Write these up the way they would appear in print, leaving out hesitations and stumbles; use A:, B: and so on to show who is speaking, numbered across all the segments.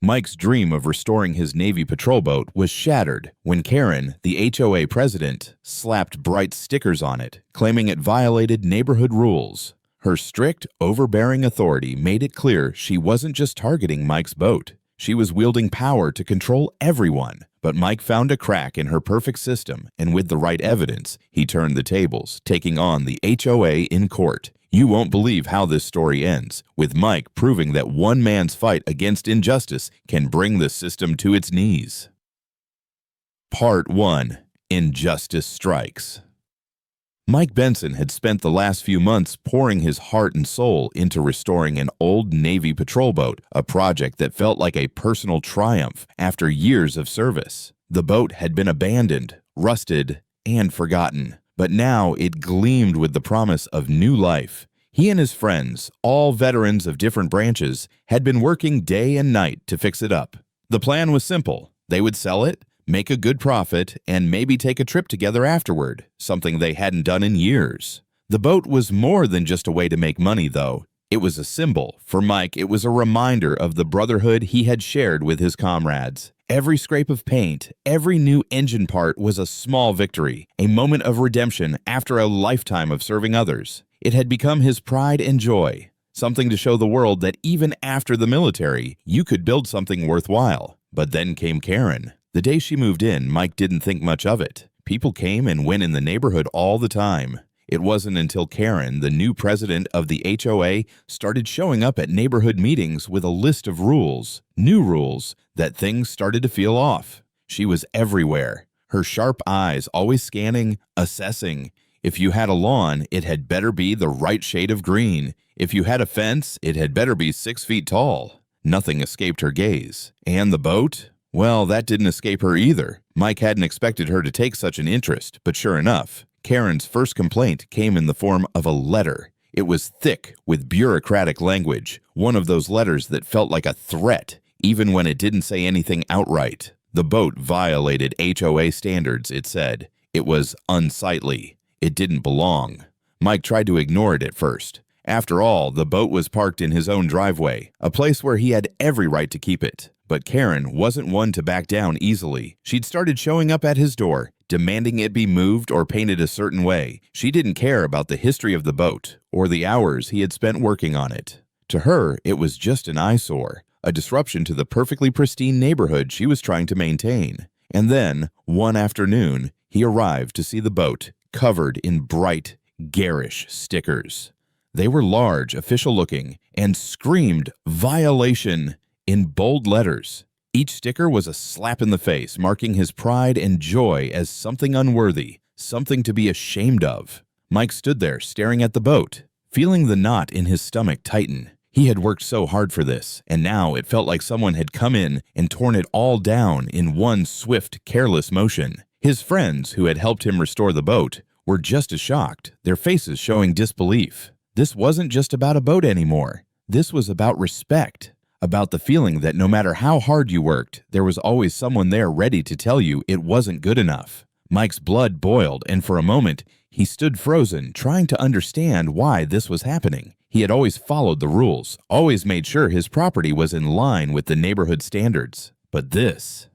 A: Mike's dream of restoring his Navy patrol boat was shattered when Karen, the HOA president, slapped bright stickers on it, claiming it violated neighborhood rules. Her strict, overbearing authority made it clear she wasn't just targeting Mike's boat. She was wielding power to control everyone. But Mike found a crack in her perfect system, and with the right evidence, he turned the tables, taking on the HOA in court. You won't believe how this story ends, with Mike proving that one man's fight against injustice can bring the system to its knees. Part 1. Injustice Strikes. Mike Benson had spent the last few months pouring his heart and soul into restoring an old Navy patrol boat, a project that felt like a personal triumph after years of service. The boat had been abandoned, rusted, and forgotten, but now it gleamed with the promise of new life. He and his friends, all veterans of different branches, had been working day and night to fix it up. The plan was simple. They would sell it, make a good profit, and maybe take a trip together afterward, something they hadn't done in years. The boat was more than just a way to make money, though. It was a symbol. For Mike, it was a reminder of the brotherhood he had shared with his comrades. Every scrape of paint, every new engine part was a small victory, a moment of redemption after a lifetime of serving others. It had become his pride and joy, something to show the world that even after the military, you could build something worthwhile. But then came Karen. The day she moved in, Mike didn't think much of it. People came and went in the neighborhood all the time. It wasn't until Karen, the new president of the HOA, started showing up at neighborhood meetings with a list of rules, new rules, that things started to feel off. She was everywhere, her sharp eyes always scanning, assessing. If you had a lawn, it had better be the right shade of green. If you had a fence, it had better be 6 feet tall. Nothing escaped her gaze. And the boat? Well, that didn't escape her either. Mike hadn't expected her to take such an interest, but sure enough, Karen's first complaint came in the form of a letter. It was thick with bureaucratic language, one of those letters that felt like a threat, even when it didn't say anything outright. The boat violated HOA standards, it said. It was unsightly. It didn't belong. Mike tried to ignore it at first. After all, the boat was parked in his own driveway, a place where he had every right to keep it. But Karen wasn't one to back down easily. She'd started showing up at his door, demanding it be moved or painted a certain way. She didn't care about the history of the boat or the hours he had spent working on it. To her, it was just an eyesore, a disruption to the perfectly pristine neighborhood she was trying to maintain. And then, one afternoon, he arrived to see the boat covered in bright, garish stickers. They were large, official-looking, and screamed "Violation" in bold letters. Each sticker was a slap in the face, marking his pride and joy as something unworthy, something to be ashamed of. Mike stood there staring at the boat, feeling the knot in his stomach tighten. He had worked so hard for this, and now it felt like someone had come in and torn it all down in one swift, careless motion. His friends, who had helped him restore the boat, were just as shocked, their faces showing disbelief. This wasn't just about a boat anymore. This was about respect. About the feeling that no matter how hard you worked, there was always someone there ready to tell you it wasn't good enough. Mike's blood boiled, and for a moment, he stood frozen, trying to understand why this was happening. He had always followed the rules, always made sure his property was in line with the neighborhood standards. But this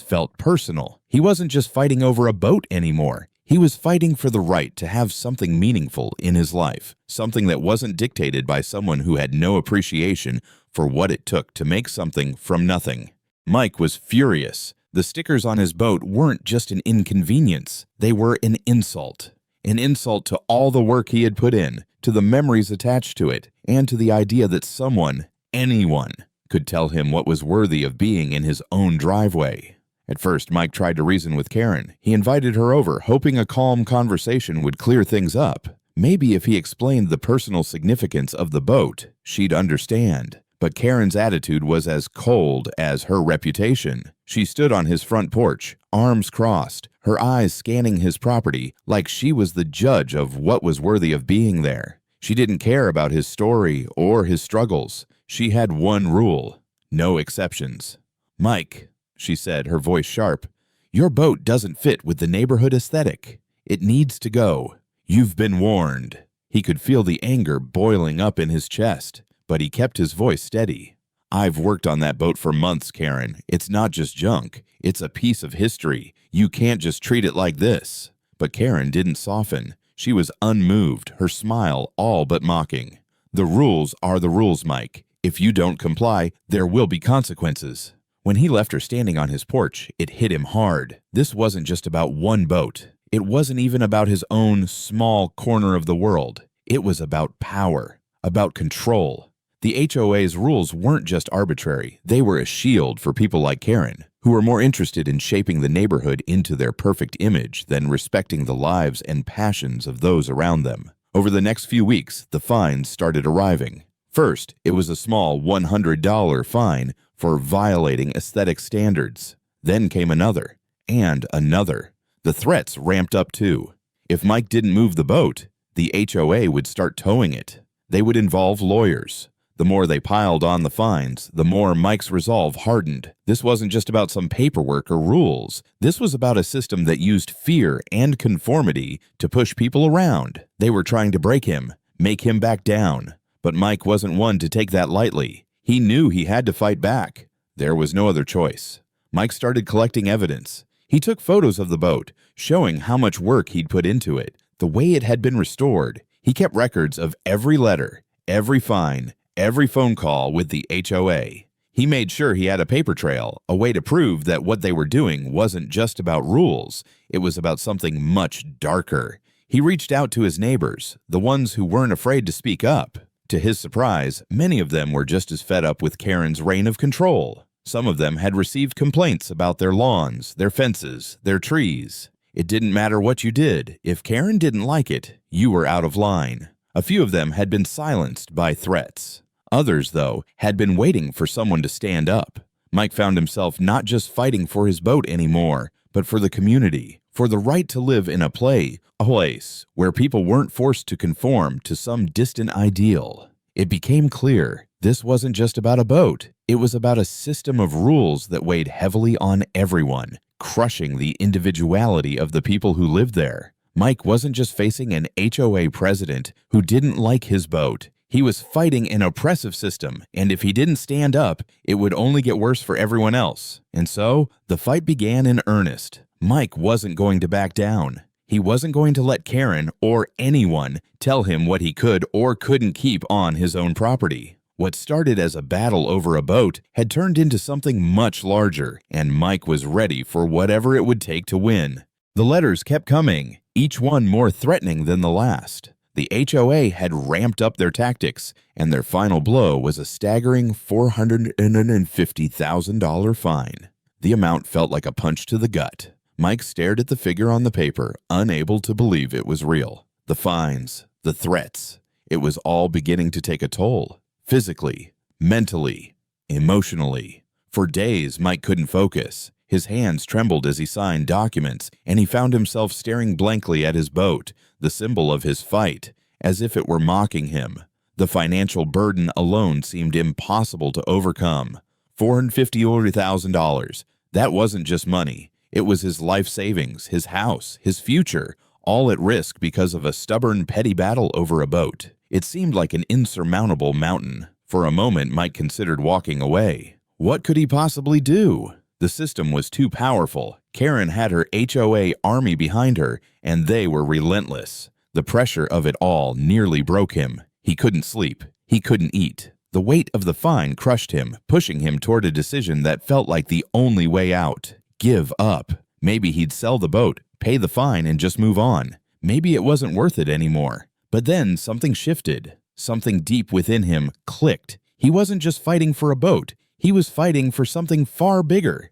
A: felt personal. He wasn't just fighting over a boat anymore. He was fighting for the right to have something meaningful in his life, something that wasn't dictated by someone who had no appreciation for what it took to make something from nothing. Mike was furious. The stickers on his boat weren't just an inconvenience. They were an insult. An insult to all the work he had put in, to the memories attached to it, and to the idea that someone, anyone, could tell him what was worthy of being in his own driveway. At first, Mike tried to reason with Karen. He invited her over, hoping a calm conversation would clear things up. Maybe if he explained the personal significance of the boat, she'd understand. But Karen's attitude was as cold as her reputation. She stood on his front porch, arms crossed, her eyes scanning his property like she was the judge of what was worthy of being there. She didn't care about his story or his struggles. She had one rule: no exceptions. "Mike," she said, her voice sharp, "your boat doesn't fit with the neighborhood aesthetic. It needs to go. You've been warned." He could feel the anger boiling up in his chest, but he kept his voice steady. "I've worked on that boat for months, Karen. It's not just junk. It's a piece of history. You can't just treat it like this." But Karen didn't soften. She was unmoved, her smile all but mocking. "The rules are the rules, Mike. If you don't comply, there will be consequences." When he left her standing on his porch, it hit him hard. This wasn't just about one boat. It wasn't even about his own small corner of the world. It was about power, about control. The HOA's rules weren't just arbitrary. They were a shield for people like Karen, who were more interested in shaping the neighborhood into their perfect image than respecting the lives and passions of those around them. Over the next few weeks, the fines started arriving. First, it was a small $100 fine for violating aesthetic standards. Then came another, and another. The threats ramped up too. If Mike didn't move the boat, the HOA would start towing it. They would involve lawyers. The more they piled on the fines, the more Mike's resolve hardened. This wasn't just about some paperwork or rules. This was about a system that used fear and conformity to push people around. They were trying to break him, make him back down. But Mike wasn't one to take that lightly. He knew he had to fight back. There was no other choice. Mike started collecting evidence. He took photos of the boat, showing how much work he'd put into it, the way it had been restored. He kept records of every letter, every fine, every phone call with the HOA. He made sure he had a paper trail, a way to prove that what they were doing wasn't just about rules. It was about something much darker. He reached out to his neighbors, the ones who weren't afraid to speak up. To his surprise, many of them were just as fed up with Karen's reign of control. Some of them had received complaints about their lawns, their fences, their trees. It didn't matter what you did. If Karen didn't like it, you were out of line. A few of them had been silenced by threats. Others, though, had been waiting for someone to stand up. Mike found himself not just fighting for his boat anymore, but for the community, for the right to live in a place where people weren't forced to conform to some distant ideal. It became clear this wasn't just about a boat. It was about a system of rules that weighed heavily on everyone, crushing the individuality of the people who lived there. Mike wasn't just facing an HOA president who didn't like his boat. He was fighting an oppressive system, and if he didn't stand up, it would only get worse for everyone else. And so, the fight began in earnest. Mike wasn't going to back down. He wasn't going to let Karen or anyone tell him what he could or couldn't keep on his own property. What started as a battle over a boat had turned into something much larger, and Mike was ready for whatever it would take to win. The letters kept coming, each one more threatening than the last. The HOA had ramped up their tactics, and their final blow was a staggering $450,000 fine. The amount felt like a punch to the gut. Mike stared at the figure on the paper, unable to believe it was real. The fines, the threats, it was all beginning to take a toll. Physically, mentally, emotionally. For days, Mike couldn't focus. His hands trembled as he signed documents, and he found himself staring blankly at his boat, the symbol of his fight, as if it were mocking him. The financial burden alone seemed impossible to overcome. $450,000. That wasn't just money. It was his life savings, his house, his future, all at risk because of a stubborn, petty battle over a boat. It seemed like an insurmountable mountain. For a moment, Mike considered walking away. What could he possibly do? The system was too powerful. Karen had her HOA army behind her, and they were relentless. The pressure of it all nearly broke him. He couldn't sleep. He couldn't eat. The weight of the fine crushed him, pushing him toward a decision that felt like the only way out. Give up. Maybe he'd sell the boat, pay the fine, and just move on. Maybe it wasn't worth it anymore. But then something shifted. Something deep within him clicked. He wasn't just fighting for a boat. He was fighting for something far bigger.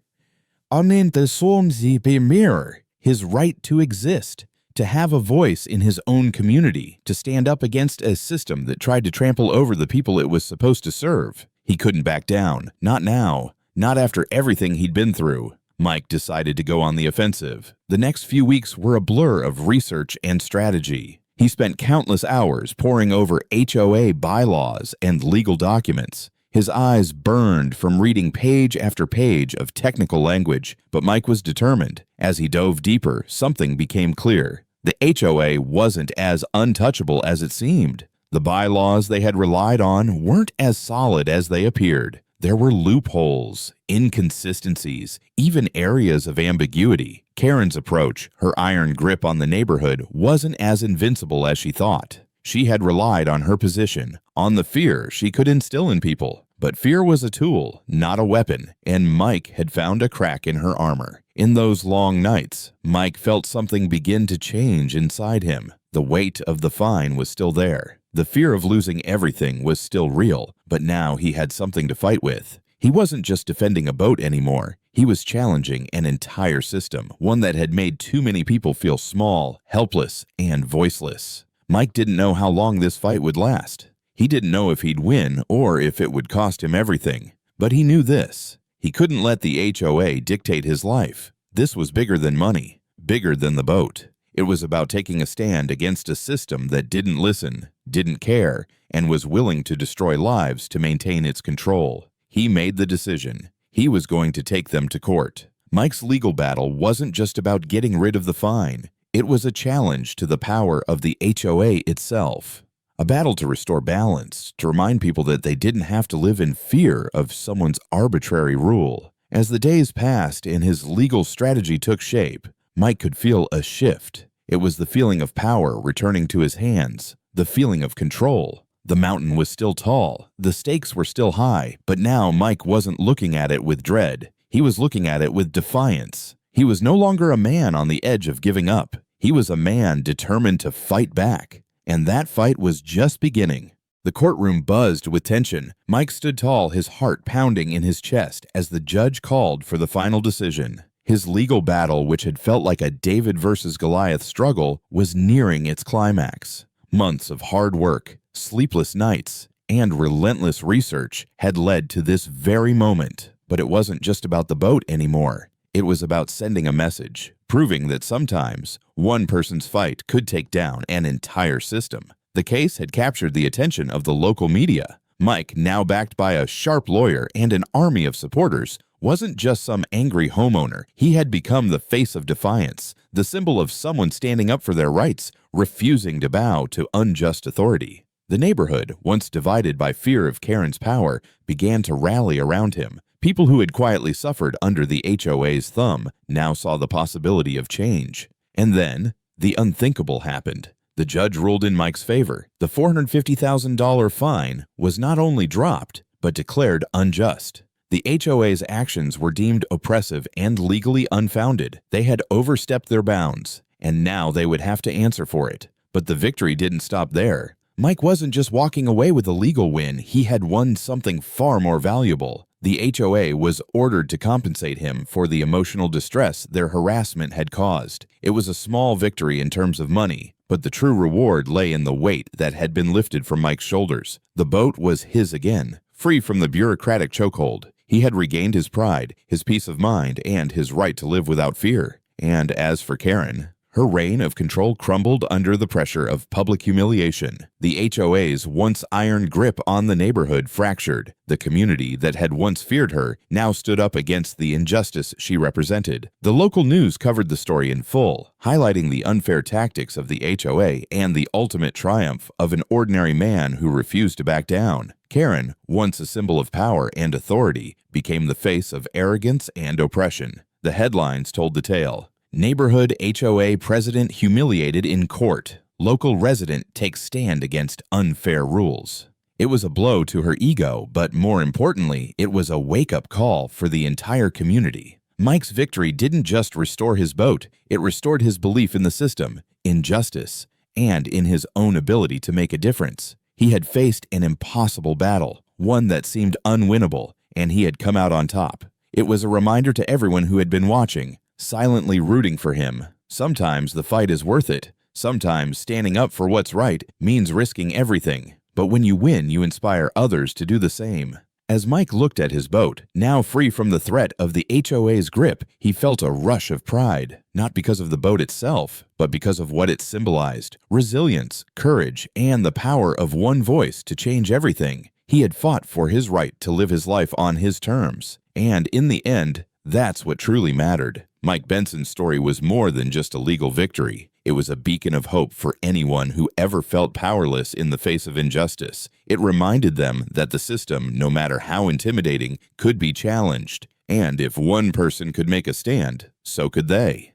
A: His right to exist, to have a voice in his own community, to stand up against a system that tried to trample over the people it was supposed to serve. He couldn't back down. Not now. Not after everything he'd been through. Mike decided to go on the offensive. The next few weeks were a blur of research and strategy. He spent countless hours poring over HOA bylaws and legal documents. His eyes burned from reading page after page of technical language, but Mike was determined. As he dove deeper, something became clear. The HOA wasn't as untouchable as it seemed. The bylaws they had relied on weren't as solid as they appeared. There were loopholes, inconsistencies, even areas of ambiguity. Karen's approach, her iron grip on the neighborhood, wasn't as invincible as she thought. She had relied on her position, on the fear she could instill in people. But fear was a tool, not a weapon, and Mike had found a crack in her armor. In those long nights, Mike felt something begin to change inside him. The weight of the fine was still there. The fear of losing everything was still real, but now he had something to fight with. He wasn't just defending a boat anymore. He was challenging an entire system, one that had made too many people feel small, helpless, and voiceless. Mike didn't know how long this fight would last. He didn't know if he'd win or if it would cost him everything. But he knew this. He couldn't let the HOA dictate his life. This was bigger than money, bigger than the boat. It was about taking a stand against a system that didn't listen, didn't care, and was willing to destroy lives to maintain its control. He made the decision. He was going to take them to court. Mike's legal battle wasn't just about getting rid of the fine. It was a challenge to the power of the HOA itself. A battle to restore balance, to remind people that they didn't have to live in fear of someone's arbitrary rule. As the days passed and his legal strategy took shape, Mike could feel a shift. It was the feeling of power returning to his hands, the feeling of control. The mountain was still tall, the stakes were still high, but now Mike wasn't looking at it with dread. He was looking at it with defiance. He was no longer a man on the edge of giving up. He was a man determined to fight back. And that fight was just beginning. The courtroom buzzed with tension. Mike stood tall, his heart pounding in his chest as the judge called for the final decision. His legal battle, which had felt like a David versus Goliath struggle, was nearing its climax. Months of hard work, sleepless nights, and relentless research had led to this very moment. But it wasn't just about the boat anymore. It was about sending a message, proving that sometimes one person's fight could take down an entire system. The case had captured the attention of the local media. Mike, now backed by a sharp lawyer and an army of supporters, wasn't just some angry homeowner. He had become the face of defiance, the symbol of someone standing up for their rights, refusing to bow to unjust authority. The neighborhood, once divided by fear of Karen's power, began to rally around him. People who had quietly suffered under the HOA's thumb now saw the possibility of change. And then, the unthinkable happened. The judge ruled in Mike's favor. The $450,000 fine was not only dropped, but declared unjust. The HOA's actions were deemed oppressive and legally unfounded. They had overstepped their bounds, and now they would have to answer for it. But the victory didn't stop there. Mike wasn't just walking away with a legal win, he had won something far more valuable. The HOA was ordered to compensate him for the emotional distress their harassment had caused. It was a small victory in terms of money, but the true reward lay in the weight that had been lifted from Mike's shoulders. The boat was his again, free from the bureaucratic chokehold. He had regained his pride, his peace of mind, and his right to live without fear. And as for Karen, her reign of control crumbled under the pressure of public humiliation. The HOA's once iron grip on the neighborhood fractured. The community that had once feared her now stood up against the injustice she represented. The local news covered the story in full, highlighting the unfair tactics of the HOA and the ultimate triumph of an ordinary man who refused to back down. Karen, once a symbol of power and authority, became the face of arrogance and oppression. The headlines told the tale. Neighborhood HOA president humiliated in court. Local resident takes stand against unfair rules. It was a blow to her ego, but more importantly, it was a wake-up call for the entire community. Mike's victory didn't just restore his boat, it restored his belief in the system, in justice, and in his own ability to make a difference. He had faced an impossible battle, one that seemed unwinnable, and he had come out on top. It was a reminder to everyone who had been watching, silently rooting for him. Sometimes the fight is worth it. Sometimes standing up for what's right means risking everything. But when you win, you inspire others to do the same. As Mike looked at his boat, now free from the threat of the HOA's grip, he felt a rush of pride, not because of the boat itself, but because of what it symbolized: resilience, courage, and the power of one voice to change everything. He had fought for his right to live his life on his terms, and in the end, that's what truly mattered. Mike Benson's story was more than just a legal victory. It was a beacon of hope for anyone who ever felt powerless in the face of injustice. It reminded them that the system, no matter how intimidating, could be challenged. And if one person could make a stand, so could they.